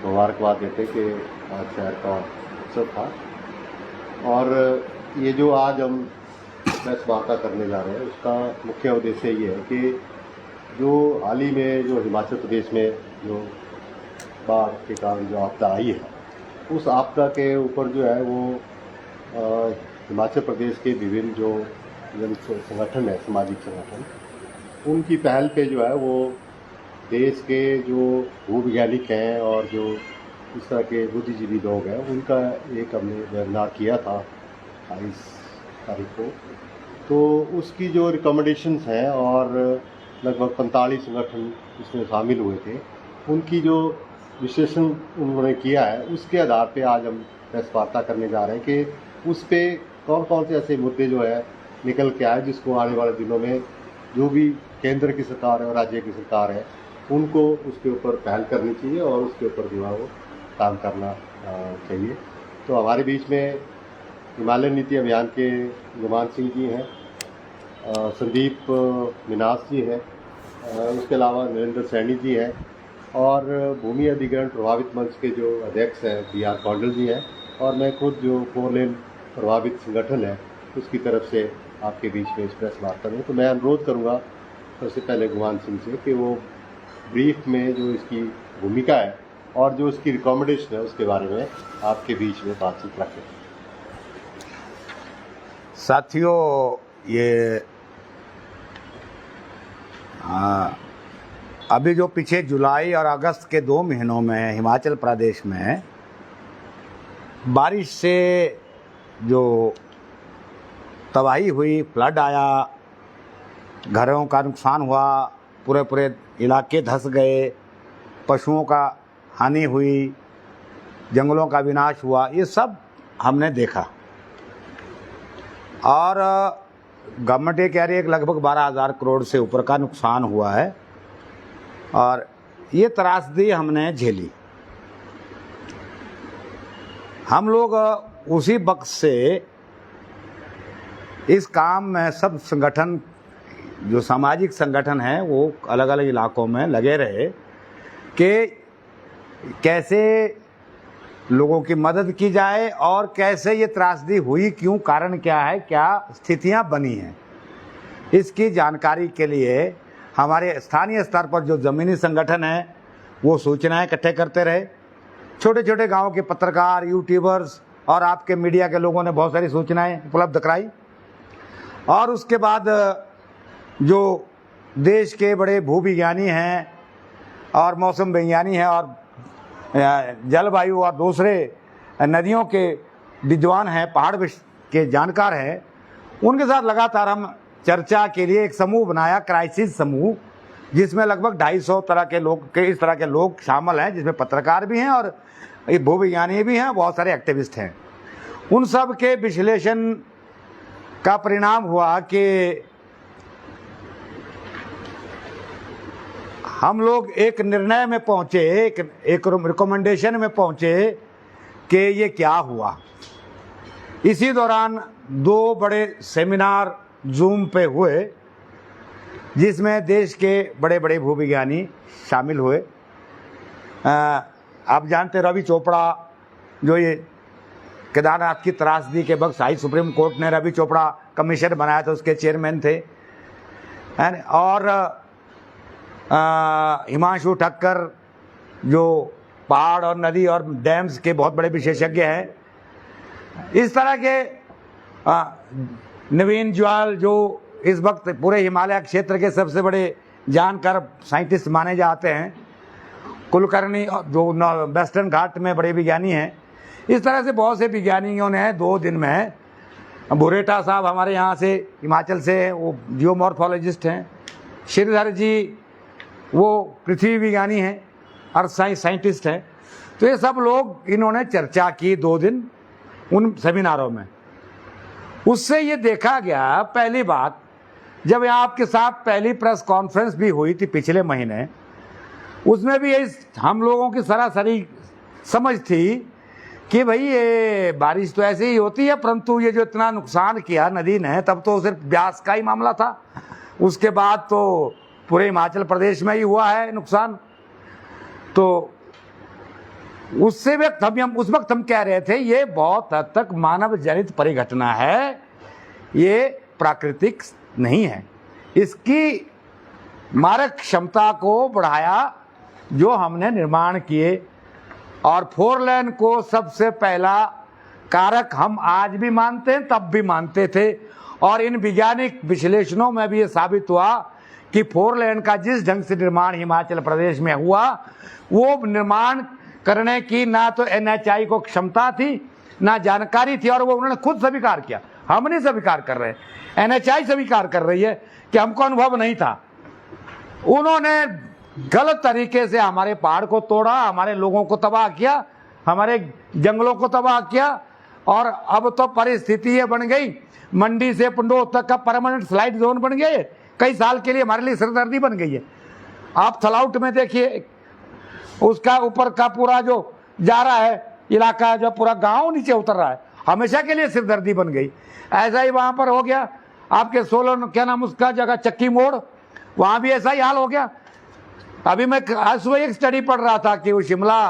मुबारकबाद देते कि आज शहर का उत्सव था। और ये जो आज हम प्रेस वार्ता करने जा रहे हैं उसका मुख्य उद्देश्य ये है कि जो हाल ही में जो हिमाचल प्रदेश में जो बाढ़ के कारण जो आपदा आई है, उस आपदा के ऊपर जो है वो हिमाचल प्रदेश के विभिन्न जो जन संगठन है, सामाजिक संगठन, उनकी पहल पे जो है वो देश के जो भूवैज्ञानिक हैं और जो इस तरह के बुद्धिजीवी लोग हैं, उनका एक हमने वेबिनार किया था 28 तारीख को। तो उसकी जो रिकमेंडेशंस हैं और लगभग 45 संगठन इसमें शामिल हुए थे, उनकी जो विश्लेषण उन्होंने किया है, उसके आधार पे आज हम प्रेस वार्ता करने जा रहे हैं कि उस पर कौन कौन से ऐसे मुद्दे जो है निकल के आए, जिसको आने वाले दिनों में जो भी केंद्र की सरकार है और राज्य की सरकार है, उनको उसके ऊपर पहल करनी चाहिए और उसके ऊपर जो है वो काम करना चाहिए। तो हमारे बीच में हिमालय नीति अभियान के गुमान सिंह जी हैं, संदीप मिनास जी हैं, उसके अलावा नरेंद्र सैनी जी हैं और भूमि अधिग्रहण प्रभावित मंच के जो अध्यक्ष हैं BR कौंडल जी हैं, और मैं खुद जो 4 लेन प्रभावित संगठन है उसकी तरफ से आपके बीच में इस प्रेस वार्ता में। तो मैं अनुरोध करूंगा सबसे पहले गुमान सिंह से कि वो ब्रीफ में जो इसकी भूमिका है और जो इसकी रिकमेंडेशन है उसके बारे में आपके बीच में बातचीत रखें। साथियों, ये अभी जो पीछे जुलाई और अगस्त के 2 महीनों में हिमाचल प्रदेश में बारिश से जो तबाही हुई, फ्लड आया, घरों का नुकसान हुआ, पूरे इलाके धंस गए, पशुओं का हानि हुई, जंगलों का विनाश हुआ, ये सब हमने देखा। और गवर्नमेंट ये कह रही है कि लगभग 12,000 करोड़ से ऊपर का नुकसान हुआ है और ये त्रासदी हमने झेली। हम लोग उसी वक्त से इस काम में सब संगठन, जो सामाजिक संगठन हैं, वो अलग अलग इलाकों में लगे रहे कि कैसे लोगों की मदद की जाए और कैसे ये त्रासदी हुई, क्यों, कारण क्या है, क्या स्थितियां बनी हैं, इसकी जानकारी के लिए हमारे स्थानीय स्तर पर जो ज़मीनी संगठन हैं वो सूचनाएं इकट्ठे करते रहे। छोटे छोटे गांवों के पत्रकार, यूट्यूबर्स और आपके मीडिया के लोगों ने बहुत सारी सूचनाएं उपलब्ध कराई। और उसके बाद जो देश के बड़े भूविज्ञानी हैं और मौसम विज्ञानी हैं और जलवायु और दूसरे नदियों के विद्वान हैं, पहाड़ के जानकार हैं, उनके साथ लगातार हम चर्चा के लिए एक समूह बनाया, क्राइसिस समूह, जिसमें लगभग 250 तरह के लोग, इस तरह के लोग शामिल हैं, जिसमें पत्रकार भी हैं और भूविज्ञानी भी हैं, बहुत सारे एक्टिविस्ट हैं। उन सब के विश्लेषण का परिणाम हुआ कि हम लोग एक निर्णय में पहुंचे, एक रिकमेंडेशन में पहुंचे कि ये क्या हुआ। इसी दौरान 2 बड़े सेमिनार जूम पे हुए, जिसमें देश के बड़े बड़े भूविज्ञानी शामिल हुए। आप जानते, रवि चोपड़ा, जो ये केदारनाथ की त्रासदी के वक्त हाई सुप्रीम कोर्ट ने रवि चोपड़ा कमीशन बनाया था, उसके चेयरमैन थे। और हिमांशु ठक्कर, जो पहाड़ और नदी और डैम्स के बहुत बड़े विशेषज्ञ हैं। इस तरह के नवीन ज्वाल, जो इस वक्त पूरे हिमालय क्षेत्र के सबसे बड़े जानकार साइंटिस्ट माने जाते हैं, कुलकर्णी, जो वेस्टर्न घाट में बड़े विज्ञानी हैं। इस तरह से बहुत से विज्ञानियों ने 2 दिन में, बुरेटा साहब हमारे यहाँ से हिमाचल से, वो जियोमॉर्फोलॉजिस्ट हैं, श्रीधर जी वो पृथ्वी विज्ञानी हैं और साइंटिस्ट हैं। तो ये सब लोग, इन्होंने चर्चा की 2 दिन उन सेमिनारों में। उससे ये देखा गया, पहली बात, जब यहाँ आपके साथ पहली प्रेस कॉन्फ्रेंस भी हुई थी पिछले महीने, उसमें भी यही हम लोगों की सरासरी समझ थी कि भाई ये बारिश तो ऐसे ही होती है, परंतु ये जो इतना नुकसान किया नदी ने, तब तो सिर्फ ब्यास का ही मामला था, उसके बाद तो पूरे हिमाचल प्रदेश में ही हुआ है नुकसान। तो उससे वक्त हम उस वक्त हम कह रहे थे ये बहुत हद तक मानव जनित परिघटना है, ये प्राकृतिक नहीं है। इसकी मारक क्षमता को बढ़ाया जो हमने निर्माण किए, और 4 लेन को सबसे पहला कारक हम आज भी मानते हैं, तब भी मानते थे, और इन वैज्ञानिक विश्लेषणों में भी ये साबित हुआ कि 4 लेन का जिस ढंग से निर्माण हिमाचल प्रदेश में हुआ, वो निर्माण करने की ना तो NHAI को क्षमता थी, ना जानकारी थी, और वो उन्होंने खुद स्वीकार किया। हम नहीं स्वीकार कर रहे, NHAI स्वीकार कर रही है कि हमको अनुभव नहीं था। उन्होंने गलत तरीके से हमारे पहाड़ को तोड़ा, हमारे लोगों को तबाह किया, हमारे जंगलों को तबाह किया, और अब तो परिस्थिति ये बन गई, मंडी से पंडोह तक का परमानेंट स्लाइड जोन बन गया, कई साल के लिए हमारे लिए सिरदर्दी बन गई है। आप थलाउट में देखिए, उसका ऊपर का पूरा जो जा रहा है इलाका, जो पूरा गांव नीचे उतर रहा है, हमेशा के लिए सिरदर्दी बन गई। ऐसा ही वहां पर हो गया आपके सोलन, क्या नाम उसका जगह, चक्की मोड़, वहां भी ऐसा ही हाल हो गया। अभी मैं आज सुबह एक स्टडी पढ़ रहा था कि वो शिमला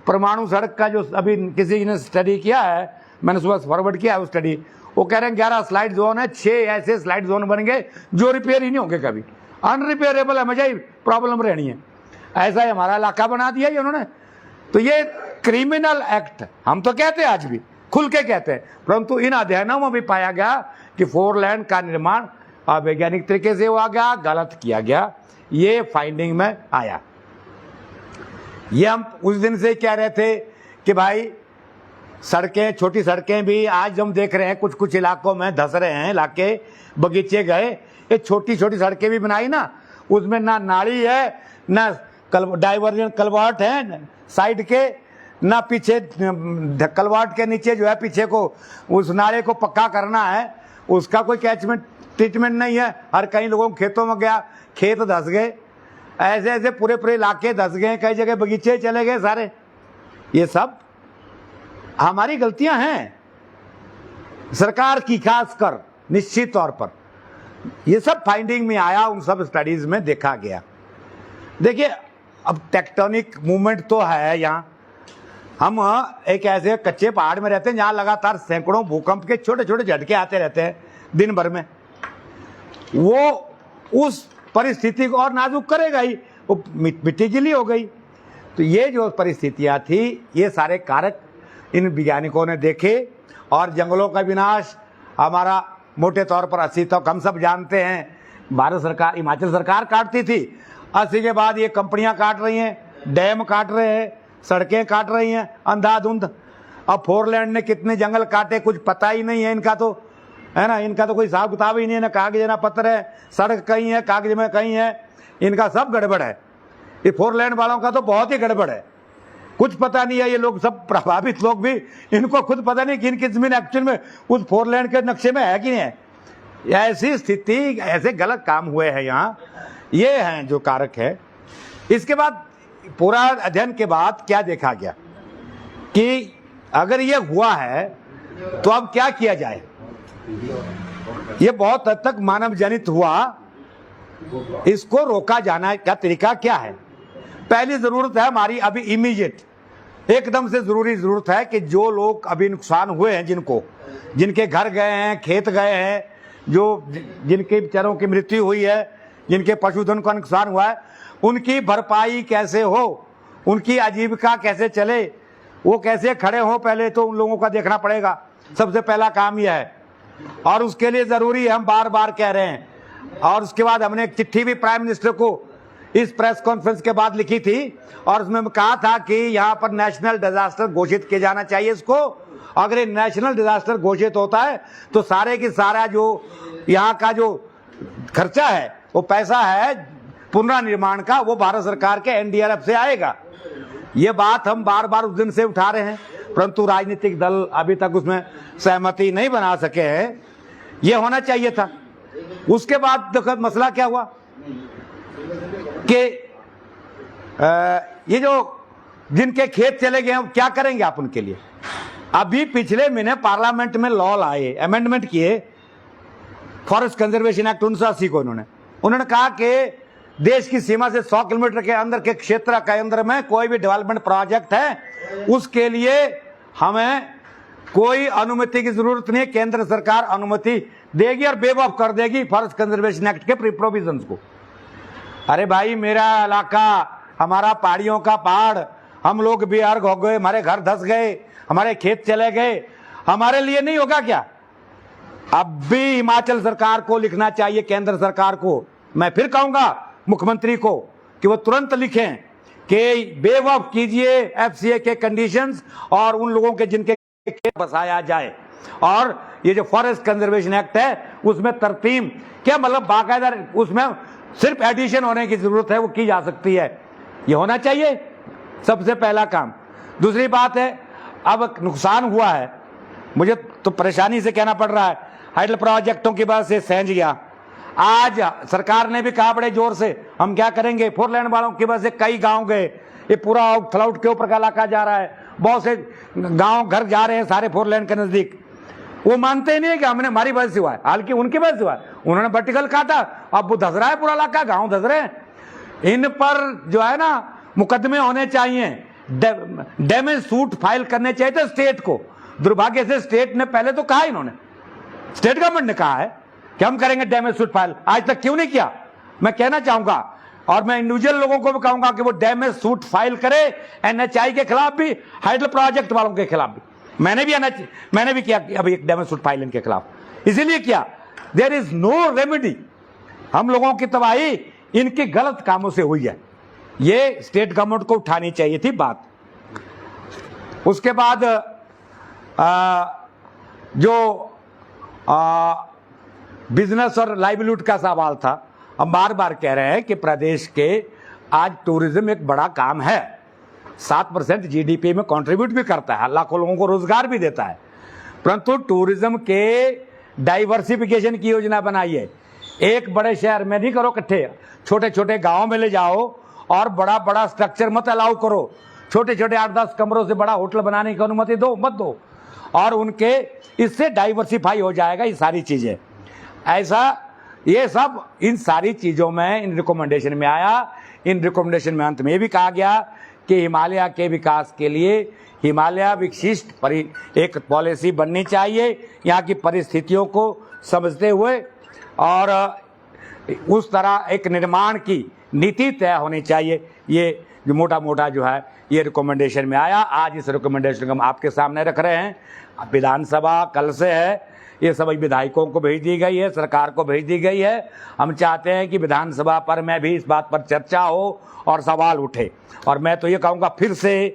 परमाणु सड़क का जो अभी किसी ने स्टडी किया है, मैंने सुबह फॉरवर्ड किया है वो स्टडी, वो कह रहे हैं 11 स्लाइड जोन है, 6 ऐसे स्लाइड जोन बन गए जो रिपेयर ही नहीं होंगे कभी, अनरिपेयरेबल, हमेशा ही प्रॉब्लम रहनी है। ऐसा ही हमारा इलाका बना दिया ही उन्होंने। तो ये क्रिमिनल एक्ट हम तो कहते हैं, आज भी खुल के कहते हैं, परंतु इन अध्ययनों में भी पाया गया कि 4 लेन का निर्माण अवैज्ञानिक तरीके से हुआ गया, गलत किया गया, ये फाइंडिंग में आया। ये हम उस दिन से कह रहे थे कि भाई सड़कें, छोटी सड़कें भी आज हम देख रहे हैं कुछ कुछ इलाकों में धंस रहे हैं, इलाके बगीचे गए, ये छोटी छोटी सड़कें भी बनाई ना, उसमें ना नाली है, ना डाइवर्जन कलवर्ट है साइड के, ना पीछे कलवर्ट के नीचे जो है पीछे को उस नाले को पक्का करना है, उसका कोई कैचमेंट ट्रीटमेंट नहीं है। हर कई लोगों के खेतों में गया, खेत धंस गए, ऐसे ऐसे पूरे पूरे इलाके धंस गए, कई जगह बगीचे चले गए सारे। ये सब हमारी गलतियां हैं, सरकार की खासकर, निश्चित तौर पर ये सब फाइंडिंग में आया, उन सब स्टडीज में देखा गया। देखिए अब टेक्टोनिक मूवमेंट तो है यहाँ, हम एक ऐसे कच्चे पहाड़ में रहते हैं जहाँ लगातार सैकड़ों भूकंप के छोटे छोटे झटके आते रहते हैं दिन भर में, वो उस परिस्थिति को और नाजुक करेगा ही, वो मिट्टी गिली हो गई। तो ये जो परिस्थितियाँ थी, ये सारे कारक इन वैज्ञानिकों ने देखे, और जंगलों का विनाश हमारा मोटे तौर पर 80 तक हम सब जानते हैं, भारत सरकार, हिमाचल सरकार काटती थी, 80 के बाद ये कंपनियां काट रही हैं, डैम काट रहे हैं, सड़कें काट रही हैं अंधाधुंध। अब 4 लेन ने कितने जंगल काटे कुछ पता ही नहीं है इनका, तो है ना, इनका तो कोई हिसाब किताब ही नहीं है, ना कागज ना पत्र है, सड़क कहीं है कागज में कहीं है, इनका सब गड़बड़ है। ये 4 लेन वालों का तो बहुत ही गड़बड़ है, कुछ पता नहीं है। ये लोग सब प्रभावित लोग भी, इनको खुद पता नहीं कि इनकी जमीन एक्चुअल में उस 4 लेन के नक्शे में है कि नहीं है। ऐसी स्थिति, ऐसे गलत काम हुए हैं यहाँ, ये हैं जो कारक है। इसके बाद पूरा अध्ययन के बाद क्या देखा गया कि अगर ये हुआ है तो अब क्या किया जाए। ये बहुत हद तक मानव जनित हुआ, इसको रोका जाना का तरीका क्या है। पहली जरूरत है हमारी अभी इमीडिएट, एकदम से जरूरत है कि जो लोग अभी नुकसान हुए हैं, जिनके घर गए हैं, खेत गए हैं, जिनके बेचारों की मृत्यु हुई है, जिनके पशुधन का नुकसान हुआ है, उनकी भरपाई कैसे हो, उनकी आजीविका कैसे चले, वो कैसे खड़े हो, पहले तो उन लोगों का देखना पड़ेगा। सबसे पहला काम यह है, और उसके लिए जरूरी है, हम बार बार कह रहे हैं। और उसके बाद हमने एक चिट्ठी भी प्राइम मिनिस्टर को इस प्रेस कॉन्फ्रेंस के बाद लिखी थी, और उसमें कहा था कि यहाँ पर नेशनल डिजास्टर घोषित किया जाना चाहिए इसको। अगर ये नेशनल डिजास्टर घोषित होता है तो सारे की सारा जो यहाँ का जो खर्चा है, वो पैसा है पुनर्निर्माण का, वो भारत सरकार के NDRF से आएगा। ये बात हम बार बार उस दिन से उठा रहे हैं, परंतु राजनीतिक दल अभी तक उसमें सहमति नहीं बना सके हैं। ये होना चाहिए था। उसके बाद देखो मसला क्या हुआ कि ये जो जिनके खेत चले गए, क्या करेंगे आप उनके लिए। अभी पिछले महीने पार्लियामेंट में लॉ लाए, अमेंडमेंट किए फॉरेस्ट कंजर्वेशन एक्ट 1980 को। उन्होंने कहा कि देश की सीमा से 100 किलोमीटर के अंदर के क्षेत्र के अंदर में कोई भी डेवलपमेंट प्रोजेक्ट है उसके लिए हमें कोई अनुमति की जरूरत नहीं है। केंद्र सरकार अनुमति देगी और वेव ऑफ कर देगी फॉरेस्ट कंजर्वेशन एक्ट के प्रोविजंस को। अरे भाई, मेरा इलाका, हमारा पहाड़ियों का पहाड़, हम लोग बेअर्ग हो गए, हमारे घर धस गए, हमारे खेत चले गए, हमारे लिए नहीं होगा क्या? अब भी हिमाचल सरकार को लिखना चाहिए, केंद्र सरकार को। मैं फिर कहूंगा मुख्यमंत्री को कि वो तुरंत लिखें कि वेव ऑफ कीजिए एफसीए के कंडीशंस और उन लोगों के जिनके खेत बसाया जाए। और ये जो फॉरेस्ट कंजर्वेशन एक्ट है उसमें तरतीब क्या मतलब बाकायदा उसमें सिर्फ एडिशन होने की जरूरत है, वो की जा सकती है। ये होना चाहिए सबसे पहला काम। दूसरी बात है, अब नुकसान हुआ है, मुझे तो परेशानी से कहना पड़ रहा है, हाइडल प्रोजेक्टों की वजह से सैंज गया। आज सरकार ने भी कहा बड़े जोर से हम क्या करेंगे, 4 लेन वालों की वजह से कई गांव गए, ये पूरा आउट के ऊपर का इलाका जा रहा है, बहुत से गांव घर जा रहे हैं सारे 4 लेन के नजदीक। वो मानते ही नहीं है कि हमने हमारी वजह से हुआ है, हालांकि उनकी वजह से हुआ है, उन्होंने वर्टिकल काटा, अब वो धस रहा है पूरा इलाका, गांव धस रहे हैं। इन पर जो है ना मुकदमे होने चाहिए, डैमेज सूट फाइल करने चाहिए थे स्टेट को। दुर्भाग्य से स्टेट ने पहले तो कहा, इन्होंने स्टेट गवर्नमेंट ने कहा है कि हम करेंगे डैमेज सूट फाइल, आज तक क्यों नहीं किया? मैं कहना चाहूंगा और मैं इंडिविजुअल लोगों को भी कहूंगा कि वो डैमेज सूट फाइल करे, एनएचआई के खिलाफ भी, हाइडल प्रोजेक्ट वालों के खिलाफ भी। मैंने भी किया अभी एक डैमेज सूट फाइल इनके खिलाफ, इसीलिए किया। There is no remedy. हम लोगों की तबाही इनके गलत कामों से हुई है, ये स्टेट गवर्नमेंट को उठानी चाहिए थी बात। उसके बाद जो बिजनेस और लाइवलीहुड का सवाल था, हम बार बार कह रहे हैं कि प्रदेश के आज टूरिज्म एक बड़ा काम है, 7% जीडीपी में कंट्रीब्यूट भी करता है, लाखों लोगों को रोजगार भी देता है। परंतु टूरिज्म के डाइवर्सिफिकेशन की योजना बनाइए। एक बड़े शहर में नहीं करो इकट्ठे, छोटे छोटे गांवों में ले जाओ और बड़ा बड़ा स्ट्रक्चर मत अलाउ करो। छोटे छोटे 8-10 कमरों से बड़ा होटल बनाने की अनुमति मत दो, और उनके इससे डाइवर्सिफाई हो जाएगा ये सारी चीजें। ऐसा ये सब इन सारी चीजों में इन रिकमेंडेशन में आया। इन रिकमेंडेशन में अंत में भी कहा गया कि हिमालय के विकास के लिए हिमालय विशिष्ट एक पॉलिसी बननी चाहिए, यहाँ की परिस्थितियों को समझते हुए, और उस तरह एक निर्माण की नीति तय होनी चाहिए। ये जो मोटा मोटा जो है ये रिकमेंडेशन में आया। आज इस रिकमेंडेशन को हम आपके सामने रख रहे हैं। विधानसभा कल से है, ये सभी विधायकों को भेज दी गई है, सरकार को भेज दी गई है। हम चाहते हैं कि विधानसभा पर में भी इस बात पर चर्चा हो और सवाल उठे। और मैं तो ये कहूँगा फिर से,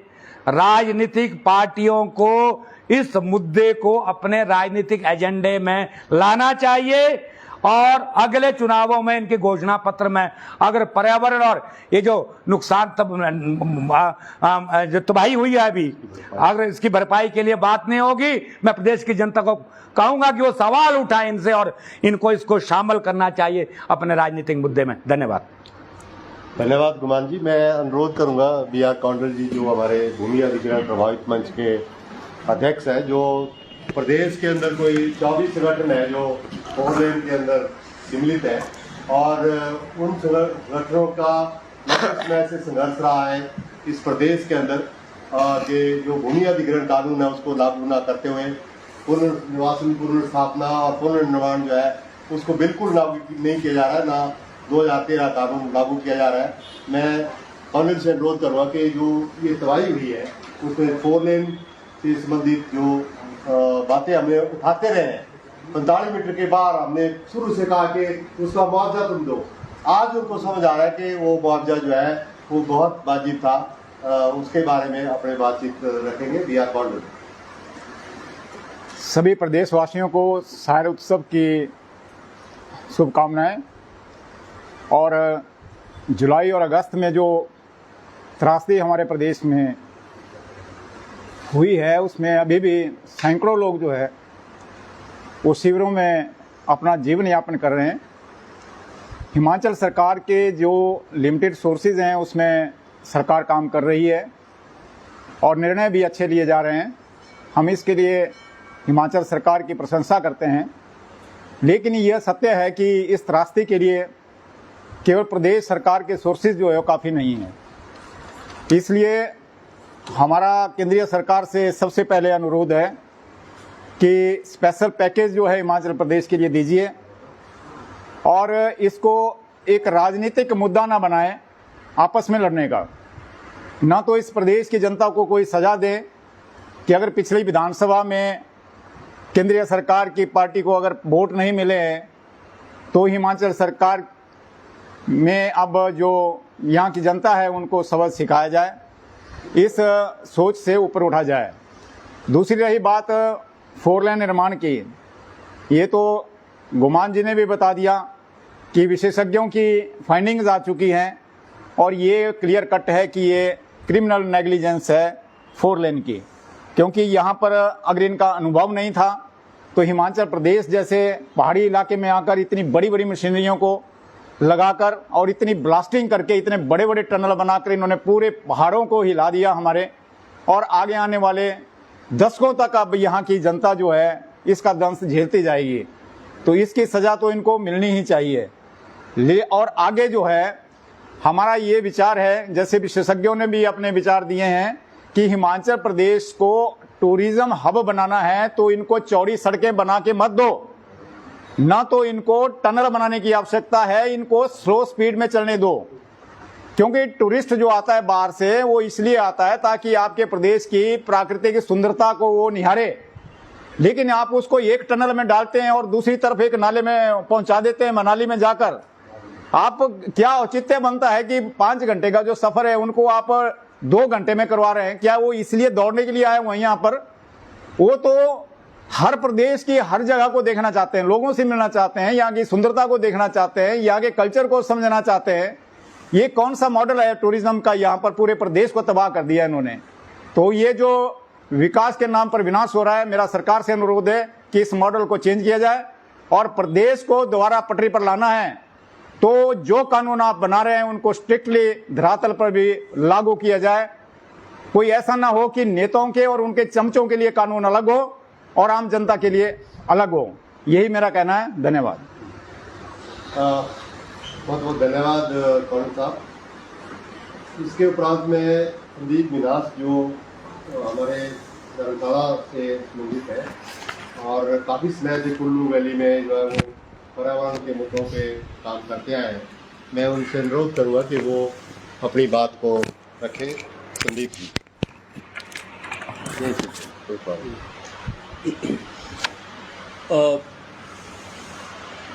राजनीतिक पार्टियों को इस मुद्दे को अपने राजनीतिक एजेंडे में लाना चाहिए, और अगले चुनावों में इनके घोषणा पत्र में अगर पर्यावरण और ये जो नुकसान जो तबाही हुई है अभी, अगर इसकी भरपाई के लिए बात नहीं होगी, मैं प्रदेश की जनता को कहूंगा कि वो सवाल उठाएं इनसे और इनको इसको शामिल करना चाहिए अपने राजनीतिक मुद्दे में। धन्यवाद। धन्यवाद गुमान जी। मैं अनुरोध करूंगा BR कौंडल जी, जो हमारे भूमि अधिग्रहण प्रभावित मंच के अध्यक्ष है, जो प्रदेश के अंदर कोई 24 संगठन है जो 4 लेन के अंदर सम्मिलित है, और उन संगठनों का लंबे समय से संघर्ष रहा है इस प्रदेश के अंदर कि जो भूमि अधिग्रहण कानून है उसको लागू न करते हुए पुनर्निवासन, पुनर्स्थापना और पुनर्निर्माण जो है उसको बिल्कुल लागू नहीं किया जा रहा है, ना 2013 कानून लागू किया जा रहा है। मैं कौंडल से अनुरोध करूँगा कि जो ये तबाही हुई है उसमें 4 लेन से संबंधित जो बातें हमने उठाते रहे हैं, 45 मीटर के बाहर हमने शुरू से कहा कि उसका मुआवजा तुम दो। आज उनको समझ आ रहा है कि वो मुआवजा जो है वो बहुत वाजिब था। उसके बारे में अपने बातचीत रखेंगे BR कौंडल। सभी प्रदेशवासियों को सारे उत्सव की शुभकामनाएं। और जुलाई और अगस्त में जो त्रासदी हमारे प्रदेश में हुई है उसमें अभी भी सैकड़ों लोग जो है वो शिविरों में अपना जीवन यापन कर रहे हैं। हिमाचल सरकार के जो लिमिटेड सोर्सेज हैं उसमें सरकार काम कर रही है और निर्णय भी अच्छे लिए जा रहे हैं। हम इसके लिए हिमाचल सरकार की प्रशंसा करते हैं। लेकिन यह सत्य है कि इस त्रासदी के लिए केवल प्रदेश सरकार के सोर्सेज जो है वो काफ़ी नहीं है। इसलिए हमारा केंद्रीय सरकार से सबसे पहले अनुरोध है कि स्पेशल पैकेज जो है हिमाचल प्रदेश के लिए दीजिए और इसको एक राजनीतिक मुद्दा ना बनाएं आपस में लड़ने का। ना तो इस प्रदेश की जनता को कोई सजा दे कि अगर पिछली विधानसभा में केंद्रीय सरकार की पार्टी को अगर वोट नहीं मिले हैं तो हिमाचल सरकार में अब जो यहाँ की जनता है उनको सबक सिखाया जाए, इस सोच से ऊपर उठा जाए। दूसरी रही बात 4 लेन निर्माण की, ये तो गुमान जी ने भी बता दिया कि विशेषज्ञों की फाइंडिंग्स आ चुकी हैं और ये क्लियर कट है कि ये क्रिमिनल नेग्लिजेंस है 4 लेन की, क्योंकि यहाँ पर अगर इनका अनुभव नहीं था तो हिमाचल प्रदेश जैसे पहाड़ी इलाके में आकर इतनी बड़ी बड़ी मशीनरियों को लगाकर और इतनी ब्लास्टिंग करके इतने बड़े बड़े टनल बनाकर इन्होंने पूरे पहाड़ों को हिला दिया हमारे, और आगे आने वाले दशकों तक अब यहाँ की जनता जो है इसका दंश झेलती जाएगी। तो इसकी सज़ा तो इनको मिलनी ही चाहिए। और आगे जो है हमारा ये विचार है, जैसे विशेषज्ञों ने भी अपने विचार दिए हैं कि हिमाचल प्रदेश को टूरिज्म हब बनाना है तो इनको चौड़ी सड़कें बना के मत दो, ना तो इनको टनल बनाने की आवश्यकता है, इनको स्लो स्पीड में चलने दो। क्योंकि टूरिस्ट जो आता है बाहर से वो इसलिए आता है ताकि आपके प्रदेश की प्राकृतिक सुंदरता को वो निहारे, लेकिन आप उसको एक टनल में डालते हैं और दूसरी तरफ एक नाले में पहुंचा देते हैं मनाली में जाकर। आप क्या औचित्य बनता है कि 5 घंटे का जो सफर है उनको आप 2 घंटे में करवा रहे हैं? क्या वो इसलिए दौड़ने के लिए आए हुए हैं यहाँ पर? वो तो हर प्रदेश की हर जगह को देखना चाहते हैं, लोगों से मिलना चाहते हैं, यहाँ की सुंदरता को देखना चाहते हैं, यहाँ के कल्चर को समझना चाहते हैं। ये कौन सा मॉडल है टूरिज्म का? यहाँ पर पूरे प्रदेश को तबाह कर दिया इन्होंने। तो ये जो विकास के नाम पर विनाश हो रहा है, मेरा सरकार से अनुरोध है कि इस मॉडल को चेंज किया जाए और प्रदेश को दोबारा पटरी पर लाना है तो जो कानून आप बना रहे हैं उनको स्ट्रिक्टली धरातल पर भी लागू किया जाए। कोई ऐसा ना हो कि नेताओं के और उनके चमचों के लिए कानून अलग हो और आम जनता के लिए अलग हो। यही मेरा कहना है। धन्यवाद। बहुत बहुत धन्यवाद कौन साहब। इसके उपरांत में संदीप मिनास जो हमारे धर्मशाला से संबंधित है और काफ़ी समय से कुल्लू वैली में जो है वो पर्यावरण के मुद्दों पे काम करते आए हैं, मैं उनसे अनुरोध करूँगा कि वो अपनी बात को रखें। संदीप जी।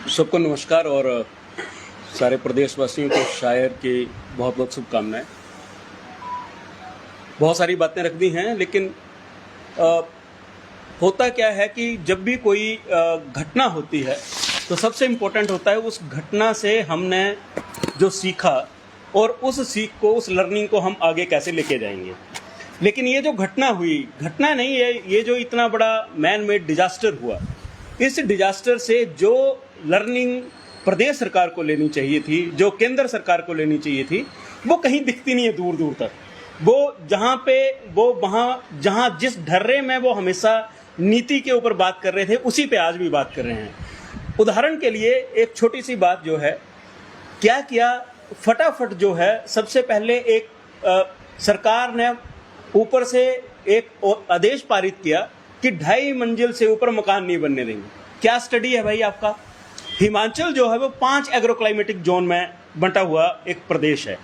सबको नमस्कार और सारे प्रदेशवासियों को शायर की बहुत बहुत शुभकामनाएं। बहुत सारी बातें रख दी हैं, लेकिन होता क्या है कि जब भी कोई घटना होती है तो सबसे इम्पोर्टेंट होता है उस घटना से हमने जो सीखा और उस सीख को, उस लर्निंग को हम आगे कैसे लेके जाएंगे। लेकिन ये जो घटना हुई, घटना नहीं है, ये जो इतना बड़ा मैन मेड डिजास्टर हुआ, इस डिजास्टर से जो लर्निंग प्रदेश सरकार को लेनी चाहिए थी, जो केंद्र सरकार को लेनी चाहिए थी, वो कहीं दिखती नहीं है दूर दूर तक। वो जहाँ पे वो वहाँ जहाँ जिस ढर्रे में वो हमेशा नीति के ऊपर बात कर रहे थे उसी पे आज भी बात कर रहे हैं। उदाहरण के लिए एक छोटी सी बात जो है, क्या किया, फटाफट जो है सबसे पहले एक सरकार ने ऊपर से एक आदेश पारित किया कि 2.5 मंजिल से ऊपर मकान नहीं बनने देंगे। क्या स्टडी है भाई आपका? हिमाचल जो है वो 5 एग्रो क्लाइमेटिक जोन में बंटा हुआ एक प्रदेश है।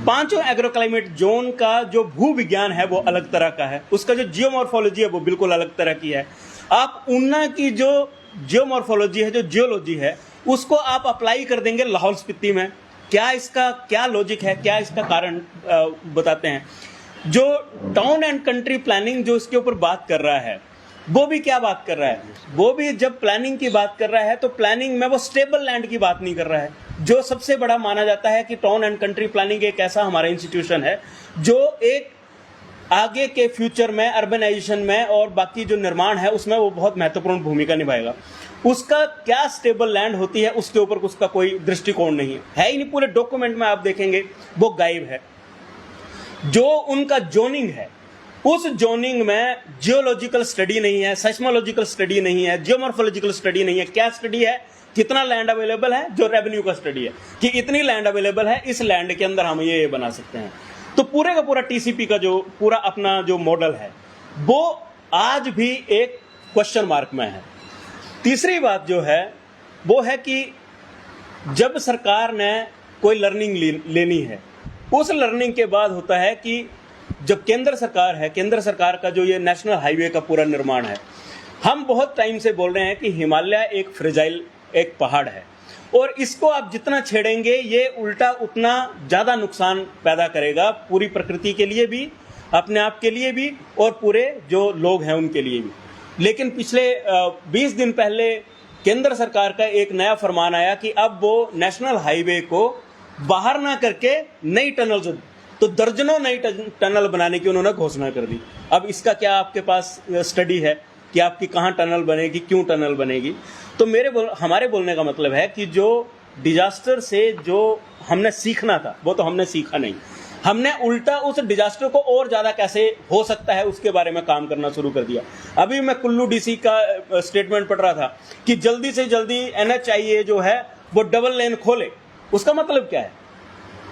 5 एग्रो क्लाइमेट जोन का जो भू विज्ञान है वो अलग तरह का है, उसका जो जियोमॉर्फोलॉजी है वो बिल्कुल अलग तरह की है। आप ऊना की जो जियोमॉर्फोलॉजी है, जो जियोलॉजी है, उसको आप अप्लाई कर देंगे लाहौल स्पीति में। क्या इसका क्या लॉजिक है, क्या इसका कारण बताते हैं। जो टाउन एंड कंट्री प्लानिंग जो इसके ऊपर बात कर रहा है, वो भी क्या बात कर रहा है, वो भी जब प्लानिंग की बात कर रहा है तो प्लानिंग में वो स्टेबल लैंड की बात नहीं कर रहा है। जो सबसे बड़ा माना जाता है कि टाउन एंड कंट्री प्लानिंग एक ऐसा हमारा इंस्टीट्यूशन है जो एक आगे के फ्यूचर में अर्बनाइजेशन में और बाकी जो निर्माण है उसमें वो बहुत महत्वपूर्ण भूमिका निभाएगा। उसका क्या स्टेबल लैंड होती है उसके ऊपर उसका कोई दृष्टिकोण नहीं है ही नहीं। पूरे डॉक्यूमेंट में आप देखेंगे वो गायब है। जो उनका जोनिंग है उस जोनिंग में जियोलॉजिकल स्टडी नहीं है, सेस्मोलॉजिकल स्टडी नहीं है, जियोमॉर्फोलॉजिकल स्टडी नहीं है। क्या स्टडी है? कितना लैंड अवेलेबल है, जो रेवेन्यू का स्टडी है कि इतनी लैंड अवेलेबल है, इस लैंड के अंदर हम ये बना सकते हैं। तो पूरे का पूरा टीसीपी का जो पूरा अपना जो मॉडल है वो आज भी एक क्वेश्चन मार्क में है। तीसरी बात जो है वो है कि जब सरकार ने कोई लर्निंग लेनी है, उस लर्निंग के बाद होता है कि जब केंद्र सरकार है, केंद्र सरकार का जो ये नेशनल हाईवे का पूरा निर्माण है, हम बहुत टाइम से बोल रहे हैं कि हिमालय एक फ्रेजाइल एक पहाड़ है और इसको आप जितना छेड़ेंगे ये उल्टा उतना ज़्यादा नुकसान पैदा करेगा, पूरी प्रकृति के लिए भी, अपने आप के लिए भी और पूरे जो लोग हैं उनके लिए भी। लेकिन पिछले 20 दिन पहले केंद्र सरकार का एक नया फरमान आया कि अब वो नेशनल हाईवे को बाहर ना करके नई टनल, तो दर्जनों नई टनल बनाने की उन्होंने घोषणा कर दी। अब इसका क्या आपके पास स्टडी है कि आपकी कहाँ टनल बनेगी, क्यों टनल बनेगी? तो हमारे बोलने का मतलब है कि जो डिजास्टर से जो हमने सीखना था वो तो हमने सीखा नहीं, हमने उल्टा उस डिजास्टर को और ज़्यादा कैसे हो सकता है उसके बारे में काम करना शुरू कर दिया। अभी मैं कुल्लू डीसी का स्टेटमेंट पढ़ रहा था कि जल्दी से जल्दी NHIA जो है वो डबल लेन खोले। उसका मतलब क्या है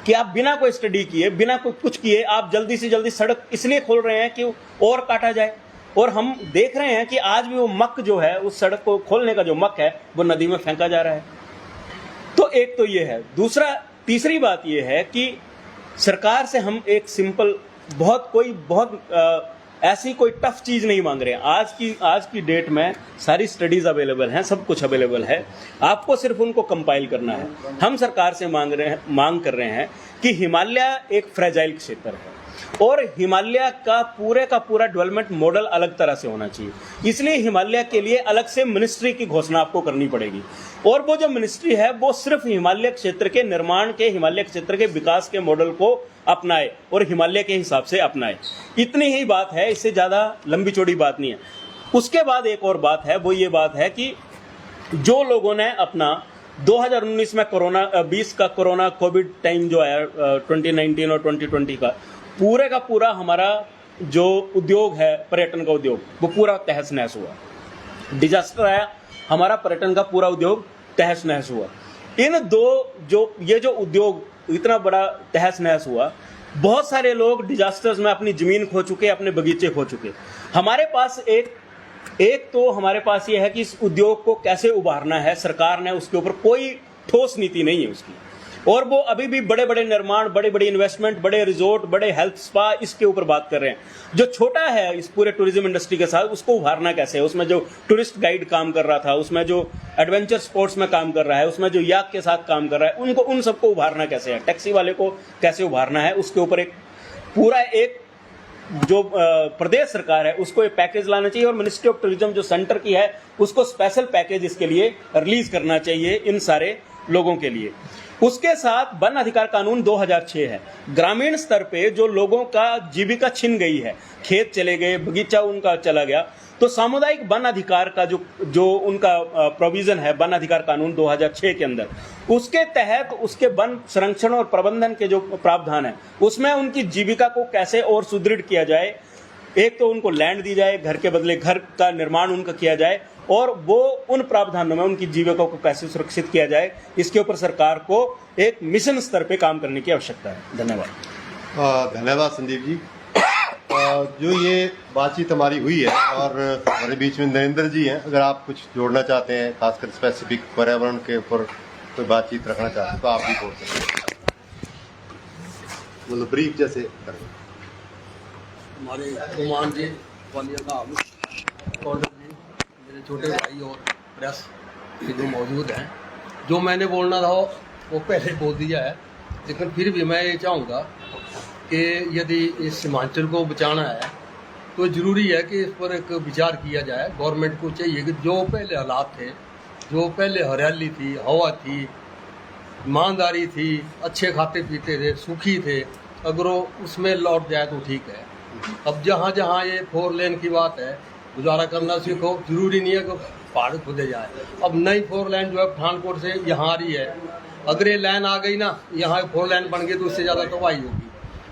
कि आप बिना कोई स्टडी किए, बिना कोई कुछ किए, आप जल्दी से जल्दी सड़क इसलिए खोल रहे हैं कि और काटा जाए। और हम देख रहे हैं कि आज भी वो मक जो है, उस सड़क को खोलने का जो मक है वो नदी में फेंका जा रहा है। तो एक तो ये है। तीसरी बात ये है कि सरकार से हम एक सिंपल बहुत ऐसी कोई टफ चीज़ नहीं मांग रहे हैं। आज की डेट में सारी स्टडीज़ अवेलेबल हैं, सब कुछ अवेलेबल है, आपको सिर्फ उनको कंपाइल करना है। हम सरकार से मांग कर रहे हैं कि हिमालय एक फ्रेजाइल क्षेत्र है और हिमालय का पूरा डेवलपमेंट मॉडल अलग तरह से होना चाहिए। इसलिए हिमालय के लिए अलग से मिनिस्ट्री की घोषणा आपको करनी पड़ेगी और वो जो मिनिस्ट्री है वो सिर्फ हिमालय क्षेत्र के निर्माण के, हिमालय क्षेत्र के विकास के मॉडल को अपनाए और हिमालय के हिसाब से अपनाए। इतनी ही बात है, इससे ज़्यादा लंबी चौड़ी बात नहीं है। उसके बाद एक और बात है, वो ये बात है कि जो लोगों ने अपना 2019 में कोरोना कोविड टाइम जो आया 2019 और 2020 का पूरा हमारा जो उद्योग है, पर्यटन का उद्योग, वो पूरा तहस नहस हुआ। डिजास्टर आया, हमारा पर्यटन का पूरा उद्योग तहस नहस हुआ। इन जो उद्योग इतना बड़ा तहस नहस हुआ, बहुत सारे लोग डिजास्टर्स में अपनी जमीन खो चुके, अपने बगीचे खो चुके। हमारे पास हमारे पास ये है कि इस उद्योग को कैसे उभारना है, सरकार ने उसके ऊपर कोई ठोस नीति नहीं है उसकी। और वो अभी भी बड़े बड़े निर्माण, बड़े बड़े इन्वेस्टमेंट, बड़े रिजोर्ट, बड़े हेल्थ स्पा, इसके ऊपर बात कर रहे हैं। जो छोटा है इस पूरे टूरिज्म इंडस्ट्री के साथ, उसको उभारना कैसे है? उसमें जो टूरिस्ट गाइड काम कर रहा था, उसमें जो एडवेंचर स्पोर्ट्स में काम कर रहा है, उसमें जो याक के साथ काम कर रहा है, उन सबको उभारना कैसे है? टैक्सी वाले को कैसे उभारना है? उसके ऊपर एक जो प्रदेश सरकार है उसको एक पैकेज लाना चाहिए और मिनिस्ट्री ऑफ टूरिज्म जो सेंटर की है उसको स्पेशल पैकेज इसके लिए रिलीज करना चाहिए इन सारे लोगों के लिए। उसके साथ वन अधिकार कानून 2006 है। ग्रामीण स्तर पे जो लोगों का जीविका छिन गई है, खेत चले गए, बगीचा उनका चला गया, तो सामुदायिक वन अधिकार का जो उनका प्रोविजन है वन अधिकार कानून 2006 के अंदर, उसके तहत उसके वन संरक्षण और प्रबंधन के जो प्रावधान है उसमें उनकी जीविका को कैसे और सुदृढ़ किया जाए। एक तो उनको लैंड दी जाए, घर के बदले घर का निर्माण उनका किया जाए और वो उन प्रावधानों में उनकी जीविका को कैसे सुरक्षित किया जाए, इसके ऊपर सरकार को एक मिशन स्तर पे काम करने की आवश्यकता है। धन्यवाद। धन्यवाद संदीप जी। जो ये बातचीत हमारी हुई है और हमारे बीच में नरेंद्र जी हैं, अगर आप कुछ जोड़ना चाहते हैं, खासकर स्पेसिफिक पर्यावरण के ऊपर कोई बातचीत रखना चाहते हैं तो आप भी बोल सकते हैं, मतलब ब्रीफ जैसे करें। हमारे गुमान जी, वालिया साहब, कौंडल जी, मेरे छोटे भाई और प्रेस के जो मौजूद हैं, जो मैंने बोलना था वो पहले बोल दिया है, लेकिन फिर भी मैं ये चाहूँगा कि यदि इस हिमाचल को बचाना है तो ज़रूरी है कि इस पर एक विचार किया जाए। गवर्नमेंट को चाहिए कि जो पहले हालात थे, जो पहले हरियाली थी, हवा थी, ईमानदारी थी, अच्छे खाते पीते थे, सुखी थे, अगर वो उसमें लौट जाए तो ठीक है। अब जहाँ जहाँ ये 4 लेन की बात है, गुजारा करना सीखो, जरूरी नहीं है कि पहाड़ खुदे जाए। अब नई 4 लेन जो है पठानकोट से यहाँ आ रही है, अगर ये लाइन आ गई ना, यहाँ 4 लेन बन गई तो उससे ज़्यादा तबाही होगी।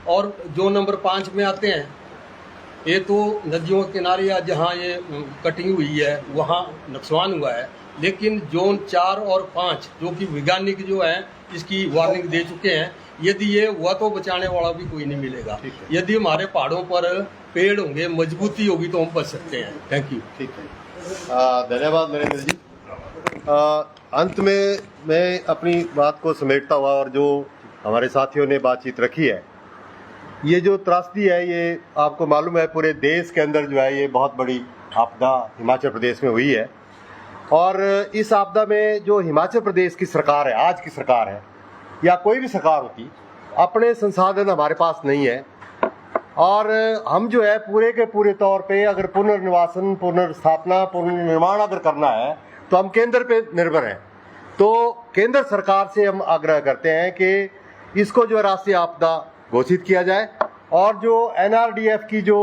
और जो नंबर 5 में आते हैं ये तो नदियों के किनारे या जहाँ ये कटिंग हुई है वहाँ नुकसान हुआ है, लेकिन जोन 4 और 5 जो कि वैज्ञानिक जो है इसकी वार्निंग दे चुके हैं, यदि ये हुआ तो बचाने वाला भी कोई नहीं मिलेगा। यदि हमारे पहाड़ों पर पेड़ होंगे, मजबूती होगी तो हम बच सकते हैं। Thank you. ठीक है, धन्यवाद नरेंद्र जी। अंत में मैं अपनी बात को समेटता हुआ, और जो हमारे साथियों ने बातचीत रखी है, ये जो त्रासदी है ये आपको मालूम है पूरे देश के अंदर जो है ये बहुत बड़ी आपदा हिमाचल प्रदेश में हुई है। और इस आपदा में जो हिमाचल प्रदेश की सरकार है, आज की सरकार है या कोई भी सरकार होती, अपने संसाधन हमारे पास नहीं है, और हम जो है पूरे के पूरे तौर पे अगर पुनर्निवासन, पुनर्स्थापना, पुनर्निर्माण अगर करना है तो हम केंद्र पे निर्भर हैं। तो केंद्र सरकार से हम आग्रह करते हैं कि इसको जो राष्ट्रीय आपदा घोषित किया जाए, और जो NRDF की जो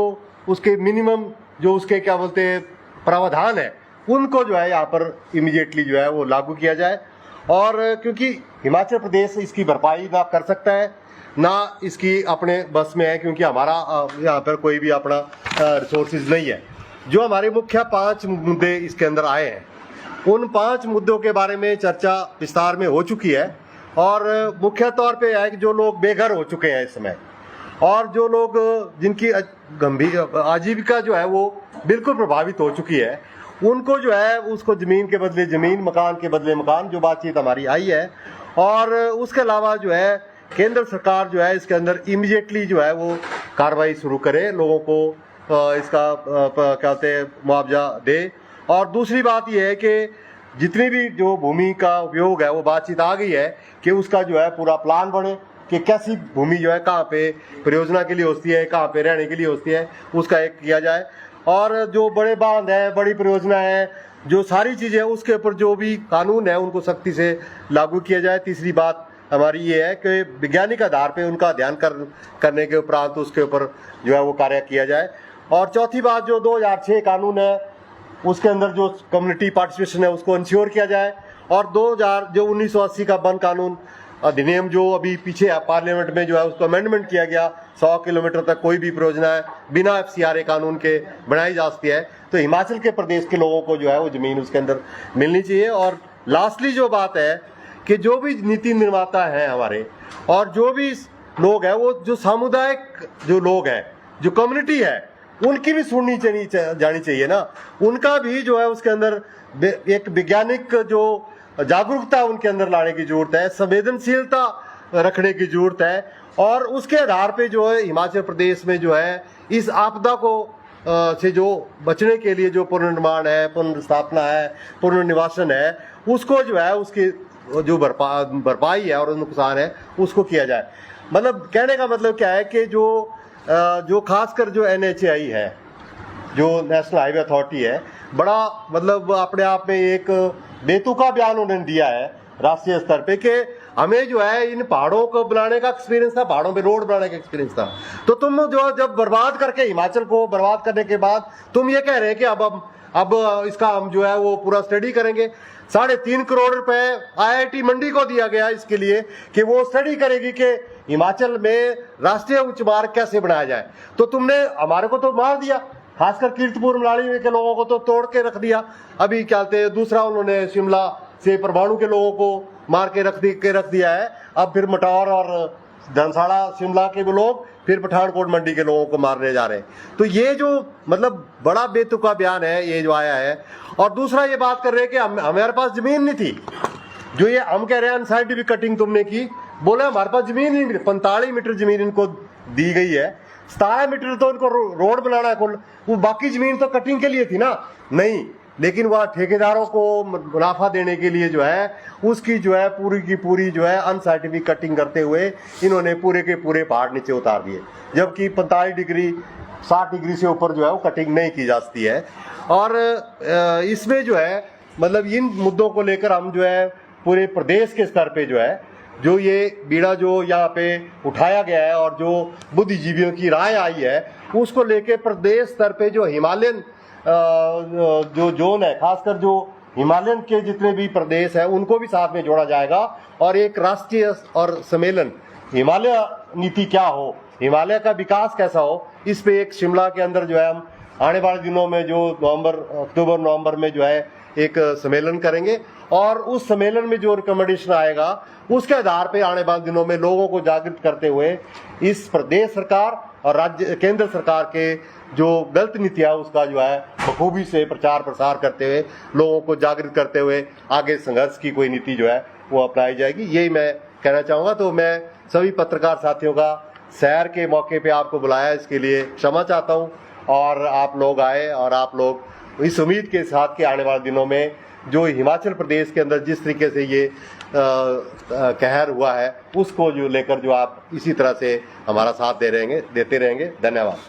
उसके मिनिमम जो उसके क्या बोलते हैं प्रावधान है, उनको जो है यहाँ पर इमीडिएटली जो है वो लागू किया जाए। और क्योंकि हिमाचल प्रदेश इसकी भरपाई ना कर सकता है, ना इसकी अपने बस में है, क्योंकि हमारा यहाँ पर कोई भी अपना रिसोर्सेज नहीं है। जो हमारे मुख्य 5 मुद्दे इसके अंदर आए हैं, उन 5 मुद्दों के बारे में चर्चा विस्तार में हो चुकी है, और मुख्य तौर पे है कि जो लोग बेघर हो चुके हैं इस समय, और जो लोग जिनकी गंभीर आजीविका जो है वो बिल्कुल प्रभावित हो चुकी है, उनको जो है उसको ज़मीन के बदले ज़मीन, मकान के बदले मकान, जो बातचीत हमारी आई है। और उसके अलावा जो है केंद्र सरकार जो है इसके अंदर इमीडिएटली जो है वो कार्रवाई शुरू करे, लोगों को इसका क्या कहते हैं मुआवजा दे। और दूसरी बात यह है कि जितनी भी जो भूमि का उपयोग है वो बातचीत आ गई है कि उसका जो है पूरा प्लान बने कि कैसी भूमि जो है कहाँ पे परियोजना के लिए होती है, कहाँ पे रहने के लिए होती है, उसका एक किया जाए। और जो बड़े बांध है, बड़ी परियोजना है, जो सारी चीज़ें उसके ऊपर जो भी कानून है उनको सख्ती से लागू किया जाए। तीसरी बात हमारी ये है कि वैज्ञानिक आधार पे उनका अध्ययन करने के उपरांत उसके ऊपर जो है वो कार्य किया जाए। और चौथी बात, जो 2006 कानून है उसके अंदर जो कम्युनिटी पार्टिसिपेशन है उसको इंश्योर किया जाए। और 1980 का वन कानून अधिनियम जो अभी पीछे पार्लियामेंट में जो है उसको अमेंडमेंट किया गया, 100 किलोमीटर तक कोई भी परियोजना है बिना FCRA कानून के बनाई जा सकती है, तो हिमाचल के प्रदेश के लोगों को जो है वो ज़मीन उसके अंदर मिलनी चाहिए। और लास्टली जो बात है कि जो भी नीति निर्माता हैं हमारे, और जो भी लोग हैं, वो जो सामुदायिक जो लोग हैं, जो कम्युनिटी है, उनकी भी सुननी जानी चाहिए ना। उनका भी जो है उसके अंदर एक वैज्ञानिक जो जागरूकता उनके अंदर लाने की जरूरत है, संवेदनशीलता रखने की जरूरत है। और उसके आधार पे जो है हिमाचल प्रदेश में जो है इस आपदा को से जो बचने के लिए जो पुनर्निर्माण है, पुनर्स्थापना है, पुनर्निवासन है, उसको जो है उसकी जो भरपाई है और नुकसान है उसको किया जाए। मतलब कहने का मतलब क्या है कि जो खासकर जो NHAI है, जो नेशनल हाईवे अथॉरिटी है, बड़ा मतलब अपने आप में एक बेतुका बयान उन्होंने दिया है राष्ट्रीय स्तर पे कि हमें जो है इन पहाड़ों को बनाने का एक्सपीरियंस था, पहाड़ों पे रोड बनाने का एक्सपीरियंस था। तो तुम जो जब बर्बाद करके हिमाचल को बर्बाद करने के बाद तुम ये कह रहे हैं कि अब इसका हम जो है वो पूरा स्टडी करेंगे। 3.5 करोड़ रुपए IIT मंडी को दिया गया इसके लिए कि वो स्टडी करेगी कि हिमाचल में राष्ट्रीय उच्च मार्ग कैसे बनाया जाए। तो तुमने हमारे को तो मार दिया, खासकर कीर्तपुर मनाली के लोगों को तो तोड़ के रख दिया। अभी क्या कहते हैं, दूसरा उन्होंने शिमला से परवाणु के लोगों को मार के रख दिया है। अब फिर मटौर और धनसाड़ा शिमला के भी लोग फिर पठानकोट मंडी के लोगों को मारने जा रहे हैं। तो ये जो मतलब बड़ा बेतुका बयान है ये जो आया है। और दूसरा ये बात कर रहे हैं कि हमारे पास जमीन नहीं थी, जो ये हम कह रहे हैं अनसाइंटिफिक कटिंग तुमने की, बोले हमारे पास जमीन नहीं मिली। 45 मीटर जमीन इनको दी गई है, 17 मीटर तो इनको रोड बनाना है कुल, वो बाकी जमीन तो कटिंग के लिए थी ना, नहीं। लेकिन वह ठेकेदारों को मुनाफा देने के लिए जो है उसकी जो है पूरी की पूरी जो है अनसाइंटिफिक कटिंग करते हुए इन्होंने पूरे के पूरे पहाड़ नीचे उतार दिए, जबकि 45 डिग्री 60 डिग्री से ऊपर जो है वो कटिंग नहीं की जा सकती है। और इसमें जो है मतलब इन मुद्दों को लेकर हम जो है पूरे प्रदेश के स्तर पे जो है जो ये बीड़ा जो यहाँ पे उठाया गया है और जो बुद्धिजीवियों की राय आई है उसको लेके प्रदेश स्तर पे जो हिमालयन जो जोन है, खासकर जो हिमालयन के जितने भी प्रदेश हैं उनको भी साथ में जोड़ा जाएगा और एक राष्ट्रीय और सम्मेलन हिमालय नीति क्या हो हिमालय का विकास कैसा हो, इस पे एक शिमला के अंदर जो है हम आने वाले दिनों में जो अक्टूबर नवंबर में जो है एक सम्मेलन करेंगे और उस सम्मेलन में जो रिकमेंडेशन आएगा उसके आधार पे आने वाले दिनों में लोगों को जागृत करते हुए इस प्रदेश सरकार और राज्य केंद्र सरकार के जो गलत नीतियां उसका जो है बखूबी से प्रचार प्रसार करते हुए लोगों को जागृत करते हुए आगे संघर्ष की कोई नीति जो है वो अपनाई जाएगी, यही मैं कहना चाहूँगा। तो मैं सभी पत्रकार साथियों का सैर के मौके पे आपको बुलाया, इसके लिए क्षमा चाहता हूँ और आप लोग आए और आप लोग इस उम्मीद के साथ कि आने वाले दिनों में जो हिमाचल प्रदेश के अंदर जिस तरीके से ये कहर हुआ है उसको जो लेकर जो आप इसी तरह से हमारा साथ देते रहेंगे। धन्यवाद।